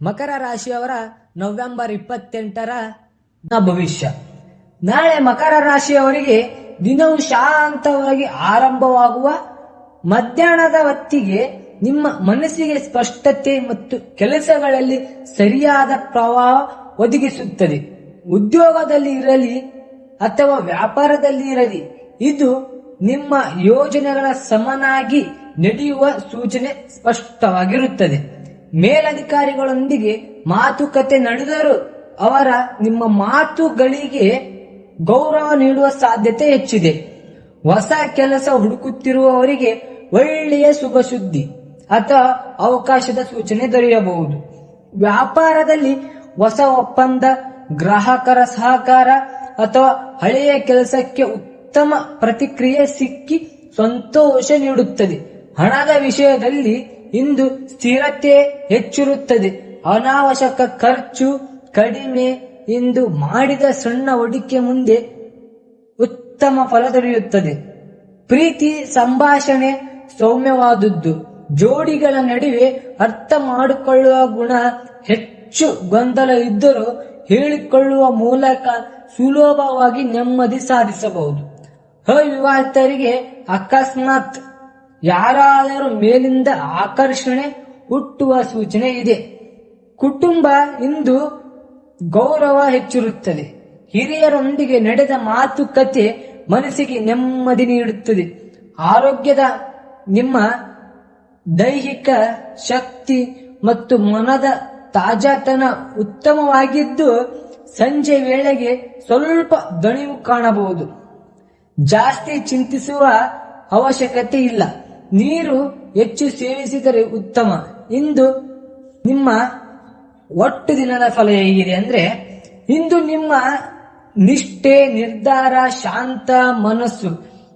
ಮಕರ ರಾಶಿಯವರ ನವೆಂಬರ್ 28ರ ಭವಿಷ್ಯ. ನಾಳೆ ಮಕರ ರಾಶಿಯವರಿಗೆ ದಿನವು ಶಾಂತವಾಗಿ ಆರಂಭವಾಗುವ ಮಧ್ಯಾಹ್ನದ ಹೊತ್ತಿಗೆ ನಿಮ್ಮ ಮನಸ್ಸಿಗೆ ಸ್ಪಷ್ಟತೆ ಮತ್ತು ಕೆಲಸಗಳಲ್ಲಿ ಸರಿಯಾದ ಪ್ರವಾಹ ಒದಗಿಸುತ್ತದೆ. ಉದ್ಯೋಗದಲ್ಲಿ ಇರಲಿ ಅಥವಾ ವ್ಯಾಪಾರದಲ್ಲಿ ಇರಲಿ, ಇದು ನಿಮ್ಮ ಯೋಜನೆಗಳ ಸಮನಾಗಿ ನಡೆಯುವ ಸೂಚನೆ ಸ್ಪಷ್ಟವಾಗಿರುತ್ತದೆ. ಮೇಲಧಿಕಾರಿಗಳೊಂದಿಗೆ ಮಾತುಕತೆ ನಡೆದರೂ ಅವರ ನಿಮ್ಮ ಮಾತುಗಳಿಗೆ ಗೌರವ ನೀಡುವ ಸಾಧ್ಯತೆ ಹೆಚ್ಚಿದೆ. ಹೊಸ ಕೆಲಸ ಹುಡುಕುತ್ತಿರುವವರಿಗೆ ಒಳ್ಳೆಯ ಶುಭ ಸುದ್ದಿ ಅಥವಾ ಅವಕಾಶದ ಸೂಚನೆ ದೊರೆಯಬಹುದು. ವ್ಯಾಪಾರದಲ್ಲಿ ಹೊಸ ಒಪ್ಪಂದ, ಗ್ರಾಹಕರ ಸಹಕಾರ ಅಥವಾ ಹಳೆಯ ಕೆಲಸಕ್ಕೆ ಉತ್ತಮ ಪ್ರತಿಕ್ರಿಯೆ ಸಿಕ್ಕಿ ಸಂತೋಷ ನೀಡುತ್ತದೆ. ಹಣದ ವಿಷಯದಲ್ಲಿ ಇಂದು ಸ್ಥಿರತೆ ಹೆಚ್ಚಿರುತ್ತದೆ. ಅನಾವಶ್ಯಕ ಖರ್ಚು ಕಡಿಮೆ. ಇಂದು ಮಾಡಿದ ಸಣ್ಣ ಹೂಡಿಕೆ ಮುಂದೆ ಉತ್ತಮ ಫಲ ದೊರೆಯುತ್ತದೆ. ಪ್ರೀತಿ ಸಂಭಾಷಣೆ ಸೌಮ್ಯವಾದದ್ದು. ಜೋಡಿಗಳ ನಡುವೆ ಅರ್ಥ ಮಾಡಿಕೊಳ್ಳುವ ಗುಣ ಹೆಚ್ಚು. ಗೊಂದಲ ಇದ್ದರೂ ಹೇಳಿಕೊಳ್ಳುವ ಮೂಲಕ ಸುಲಭವಾಗಿ ನೆಮ್ಮದಿ ಸಾಧಿಸಬಹುದು. ಅವಿವಾಹಿತರಿಗೆ ಅಕಸ್ಮಾತ್ ಯಾರಾದರೂ ಮೇಲಿಂದ ಆಕರ್ಷಣೆ ಹುಟ್ಟುವ ಸೂಚನೆ ಇದೆ. ಕುಟುಂಬ ಇಂದು ಗೌರವ ಹೆಚ್ಚಿರುತ್ತದೆ. ಹಿರಿಯರೊಂದಿಗೆ ನಡೆದ ಮಾತುಕತೆ ಮನಸ್ಸಿಗೆ ನೆಮ್ಮದಿ ನೀಡುತ್ತದೆ. ಆರೋಗ್ಯದ ನಿಮ್ಮ ದೈಹಿಕ ಶಕ್ತಿ ಮತ್ತು ಮನದ ತಾಜಾತನ ಉತ್ತಮವಾಗಿದ್ದು ಸಂಜೆ ವೇಳೆಗೆ ಸ್ವಲ್ಪ ದಣಿವು ಕಾಣಬಹುದು. ಜಾಸ್ತಿ ಚಿಂತಿಸುವ ಅವಶ್ಯಕತೆ ಇಲ್ಲ. ನೀರು ಹೆಚ್ಚು ಸೇವಿಸಿದರೆ ಉತ್ತಮ. ಇಂದು ನಿಮ್ಮ ಒಟ್ಟು ದಿನದ ಫಲ ಹೇಗಿದೆ ಅಂದ್ರೆ, ಇಂದು ನಿಮ್ಮ ನಿಷ್ಠೆ, ನಿರ್ಧಾರ, ಶಾಂತ ಮನಸ್ಸು,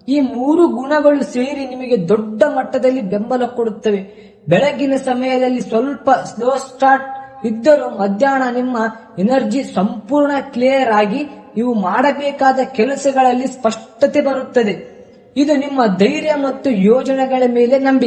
ಈ 3 ಗುಣಗಳು ಸೇರಿ ನಿಮಗೆ ದೊಡ್ಡ ಮಟ್ಟದಲ್ಲಿ ಬೆಂಬಲ ಕೊಡುತ್ತವೆ. ಬೆಳಗಿನ ಸಮಯದಲ್ಲಿ ಸ್ವಲ್ಪ ಸ್ಲೋ ಸ್ಟಾರ್ಟ್ ಇದ್ದರೂ ಮಧ್ಯಾಹ್ನ ನಿಮ್ಮ ಎನರ್ಜಿ ಸಂಪೂರ್ಣ ಕ್ಲಿಯರ್ ಆಗಿ ನೀವು ಮಾಡಬೇಕಾದ ಕೆಲಸಗಳಲ್ಲಿ ಸ್ಪಷ್ಟತೆ ಬರುತ್ತದೆ. ಇದು ನಿಮ್ಮ ಧೈರ್ಯ ಮತ್ತು ಯೋಜನೆಗಳ ಮೇಲೆ ನಂಬಿಕೆ.